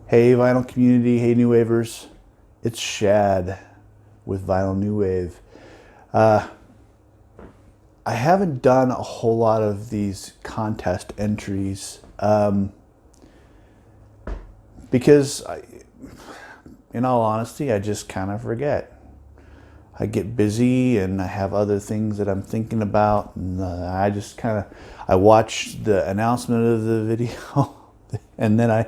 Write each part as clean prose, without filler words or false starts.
Hey vinyl community, hey new wavers, it's Shad with Vinyl New Wave. I haven't done a whole lot of these contest entries because in all honesty, I just kind of forget. I get busy and I have other things that I'm thinking about, and I watch the announcement of the video and then I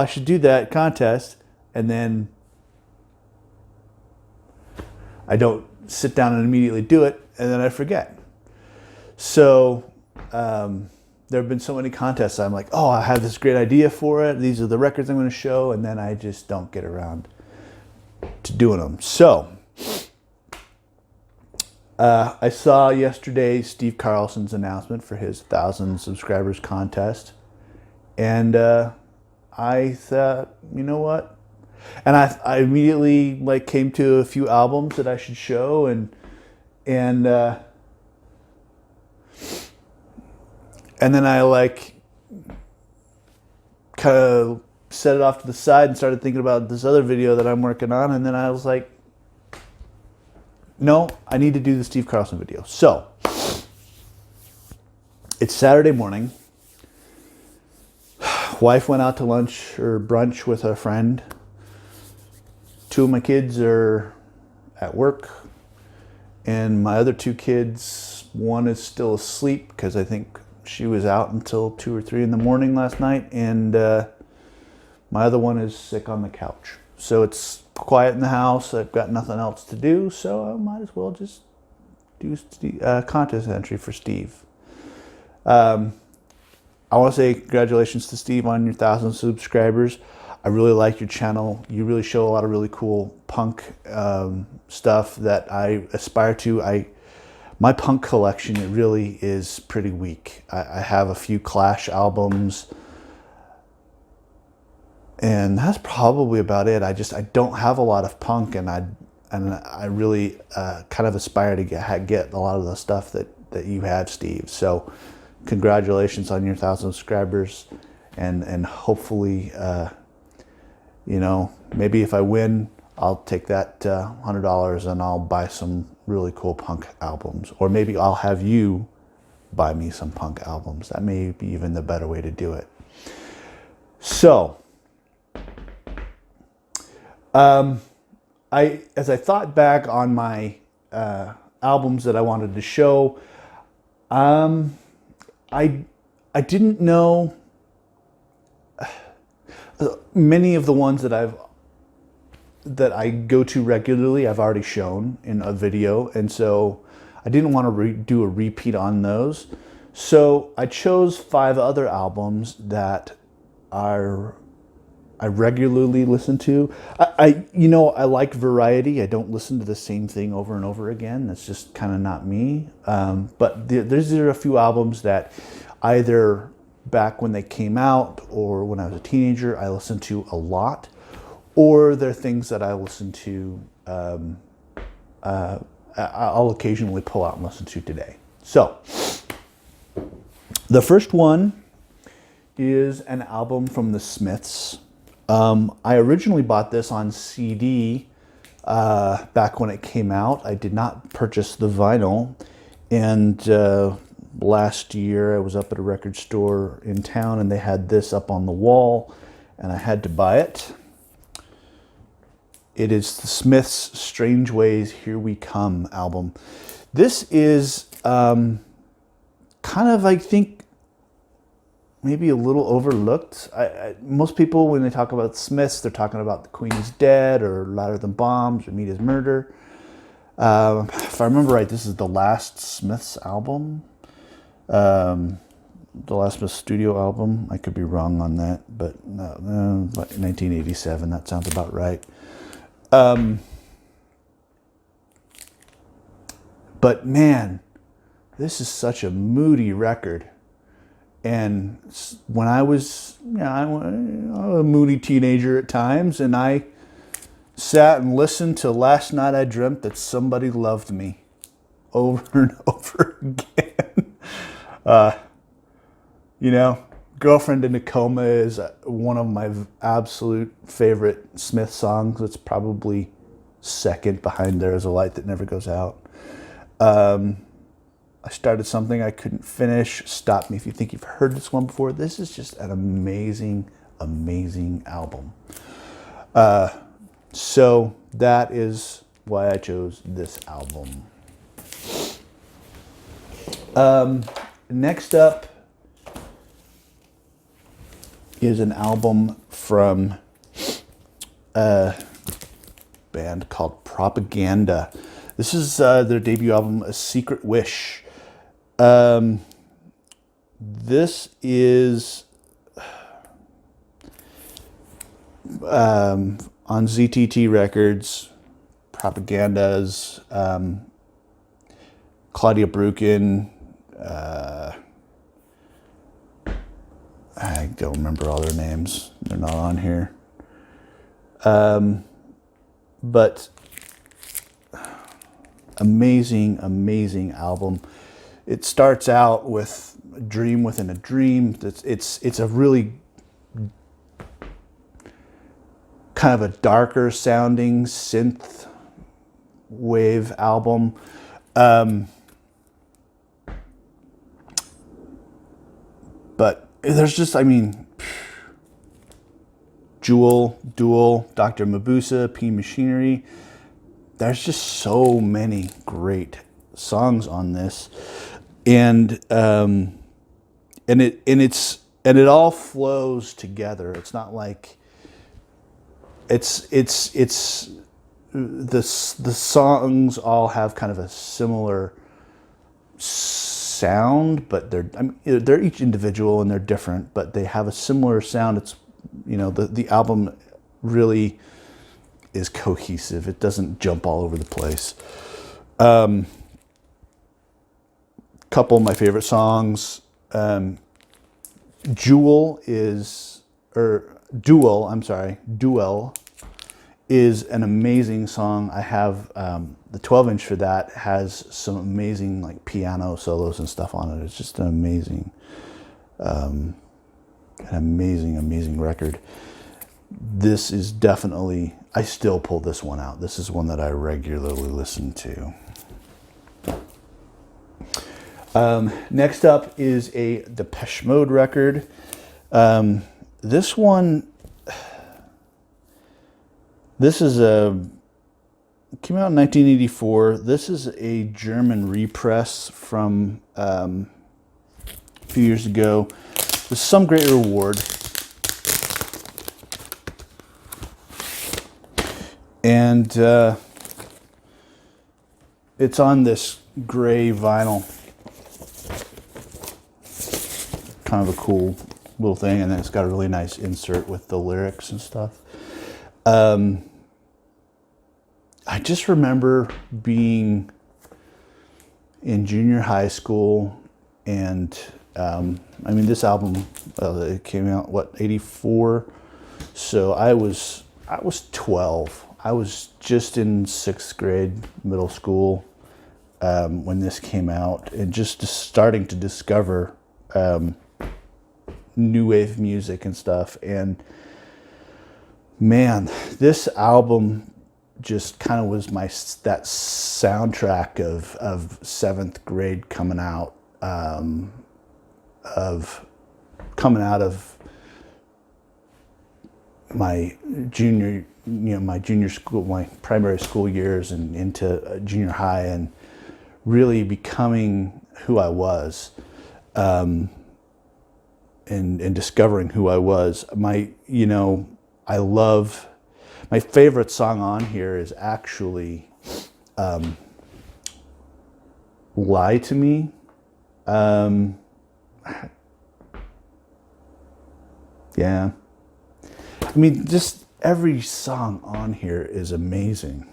should do that contest, and then I don't sit down and immediately do it, and then I forget. So there have been so many contests. I'm like, oh, I have this great idea for it. These are the records I'm going to show, and then I just don't get around to doing them. So I saw yesterday Steve Carlson's announcement for his 1,000 subscribers contest, and I thought, you know what? And I immediately came to a few albums that I should show, and then I kind of set it off to the side and started thinking about this other video that I'm working on, and then I was like, no, I need to do the Steve Carlson video. So it's Saturday morning. Wife went out to lunch or brunch with a friend. Two of my kids are at work, and my other two kids, one is still asleep because I think she was out until 2 or 3 in the morning last night, and my other one is sick on the couch. So it's quiet in the house. I've got nothing else to do, so I might as well just do a contest entry for Steve. I want to say congratulations to Steve on your 1,000 subscribers. I really like your channel. You really show a lot of really cool punk stuff that I aspire to. My punk collection, it really is pretty weak. I have a few Clash albums, and that's probably about it. I don't have a lot of punk, and I really kind of aspire to get a lot of the stuff that you have, Steve. So congratulations on your 1,000 subscribers, and hopefully, maybe if I win, I'll take that $100 and I'll buy some really cool punk albums, or maybe I'll have you buy me some punk albums. That may be even the better way to do it. So, as I thought back on my albums that I wanted to show, I didn't know many of the ones that I go to regularly. I've already shown in a video, and so I didn't want to do a repeat on those. So I chose 5 other albums that I regularly listen to. I like variety. I don't listen to the same thing over and over again. That's just kind of not me. But there are a few albums that either back when they came out or when I was a teenager, I listened to a lot, or they're things that I listen to, I'll occasionally pull out and listen to today. So the first one is an album from the Smiths. I originally bought this on CD back when it came out. I did not purchase the vinyl, and last year I was up at a record store in town and they had this up on the wall, and I had to buy it. It is the Smiths' Strange Ways, Here We Come album. This is kind of, I think, maybe a little overlooked. Most people, when they talk about Smiths, they're talking about The Queen is Dead or Louder Than Bombs or Meat is Murder. If I remember right, this is the last Smiths album. The last Smiths studio album. I could be wrong on that, but 1987, that sounds about right. But man, this is such a moody record. And when I was, I'm a moody teenager at times, and I sat and listened to Last Night I Dreamt That Somebody Loved Me over and over again. Girlfriend in a Coma is one of my absolute favorite Smith songs. It's probably second behind There Is a Light That Never Goes Out. I started something I couldn't finish. Stop me if you think you've heard this one before. This is just an amazing, amazing album. So that is why I chose this album. Next up is an album from a band called Propaganda. This is their debut album, A Secret Wish. This is on ZTT Records. Propaganda's Claudia Brukin. I don't remember all their names. They're not on here. But amazing, amazing album. It starts out with a dream within a dream. It's a really kind of a darker sounding synth wave album. But there's just, I mean, Jewel, Duel, Dr. Mabusa, P Machinery. There's just so many great songs on this, and it all flows together. It's not like the songs all have kind of a similar sound, but they're each individual and they're different, but they have a similar sound. It's, the album really is cohesive. It doesn't jump all over the place. Couple of my favorite songs. Duel is an amazing song. I have the 12-inch for that has some amazing like piano solos and stuff on it. It's just an amazing record. This is definitely, I still pull this one out. This is one that I regularly listen to. Next up is a Depeche Mode record. This came out in 1984. This is a German repress from a few years ago. With Some Great Reward. And it's on this gray vinyl. Kind of a cool little thing, and then it's got a really nice insert with the lyrics and stuff. I just remember being in junior high school, and this album it came out 84, so I was 12. I was just in 6th grade, middle school, when this came out, and just starting to discover new wave music and stuff. And man, this album just kind of was that soundtrack of 7th grade coming out of my junior school, my primary school years, and into junior high, and really becoming who I was, and discovering who I was. My favorite song on here is actually Lie to Me. Yeah. Just every song on here is amazing.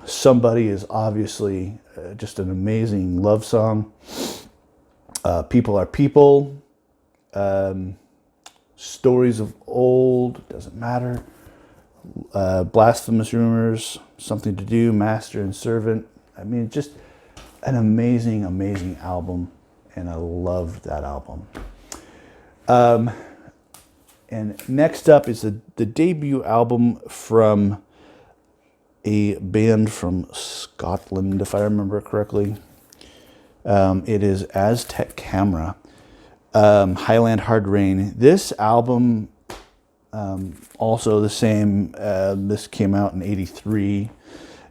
Somebody is obviously just an amazing love song. People Are People. Stories of Old, doesn't matter. Blasphemous Rumors, Something to Do, Master and Servant. Just an amazing, amazing album, and I love that album. And next up is the debut album from a band from Scotland, if I remember correctly. It is Aztec Camera, Highland Hard Rain. This album, also the same, this came out in '83.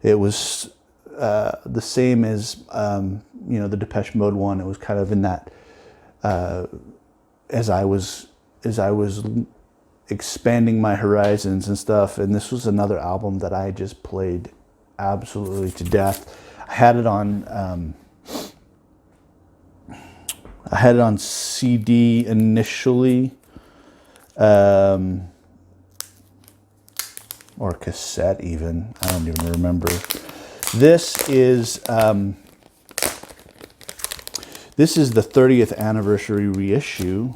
It was the same as, the Depeche Mode one. It was kind of in that, as I was expanding my horizons and stuff. And this was another album that I just played absolutely to death. I had it on CD initially, or cassette even. I don't even remember. This is the 30th anniversary reissue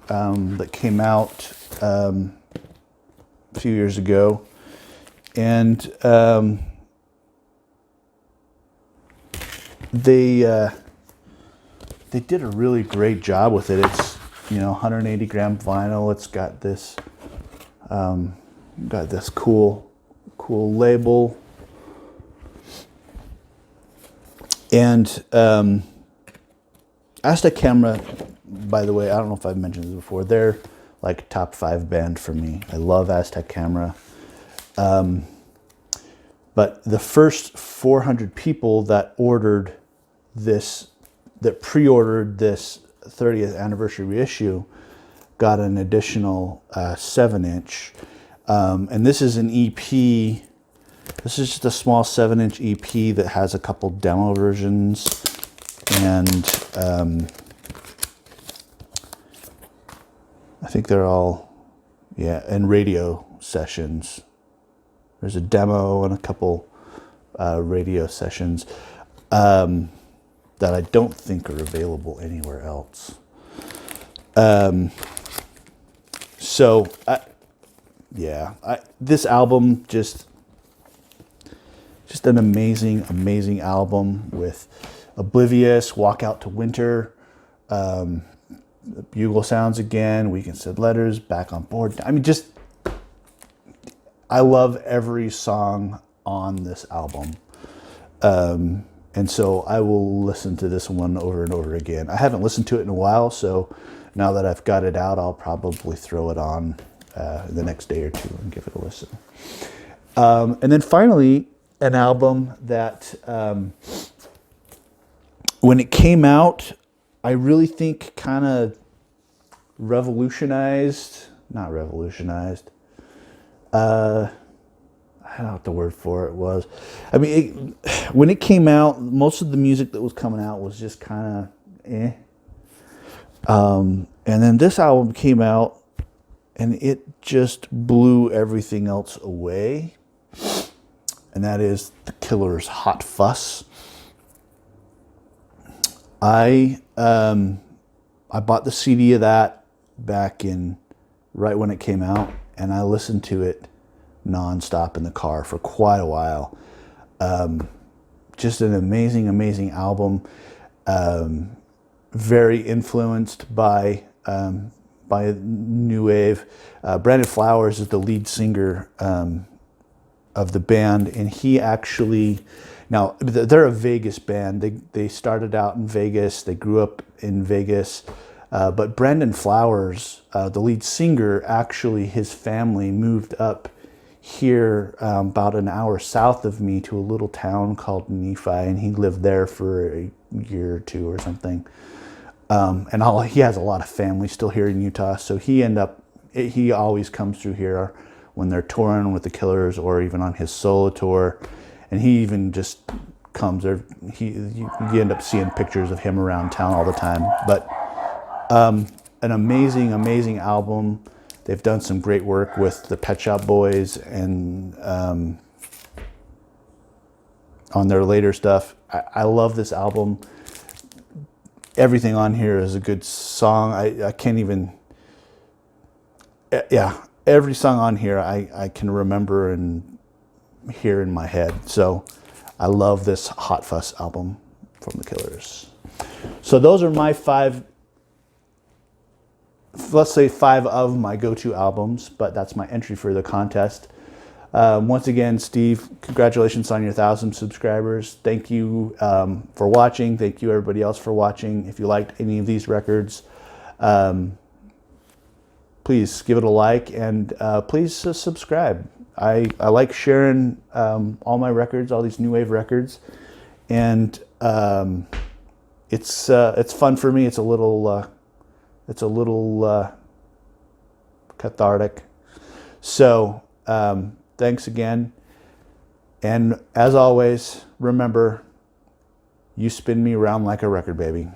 that came out a few years ago, and they did a really great job with it. It's 180 gram vinyl. It's got this cool label, and Aztec Camera, by the way, I don't know if I've mentioned this before, they're like top 5 band for me. I love Aztec Camera. But the first 400 people that pre-ordered this 30th anniversary reissue got an additional 7-inch. And this is an EP. This is just a small 7-inch EP that has a couple demo versions. And I think they're all, and radio sessions. There's a demo and a couple radio sessions that I don't think are available anywhere else. This album just an amazing album with Oblivious, Walk Out to Winter, Bugle Sounds Again, Weekend Said Letters, Back on Board. I mean, I love every song on this album. And so I will listen to this one over and over again. I haven't listened to it in a while, so now that I've got it out, I'll probably throw it on the next day or two and give it a listen. And then finally, an album that when it came out, I really think kind of not revolutionized. I don't know what the word for it was. I mean, when it came out, most of the music that was coming out was just kind of eh. And then this album came out, and it just blew everything else away. And that is The Killer's Hot Fuss. I bought the CD of that back in right when it came out, and I listened to it nonstop in the car for quite a while. Just an amazing album. Very influenced by new wave. Brandon Flowers is the lead singer of the band, and he actually, now they're a Vegas band. They started out in Vegas. They grew up in Vegas. But Brandon Flowers, the lead singer, actually his family moved up here about an hour south of me to a little town called Nephi, and he lived there for a year or two or something. And he has a lot of family still here in Utah, so he always comes through here when they're touring with the Killers or even on his solo tour, and he even just comes there. You end up seeing pictures of him around town all the time. But an amazing album. They've done some great work with the Pet Shop Boys and on their later stuff. I love this album. Everything on here is a good song. I can't even, every song on here I can remember and hear in my head. So I love this Hot Fuss album from the Killers. So those are my 5 let's say 5 of my go-to albums, but that's my entry for the contest. Once again, Steve, congratulations on your 1,000 subscribers. Thank you for watching. Thank you everybody else for watching. If you liked any of these records, please give it a like, and please subscribe. I like sharing all my records, all these new wave records, and it's fun for me. It's a little cathartic. So thanks again, and as always, remember, you spin me around like a record, baby.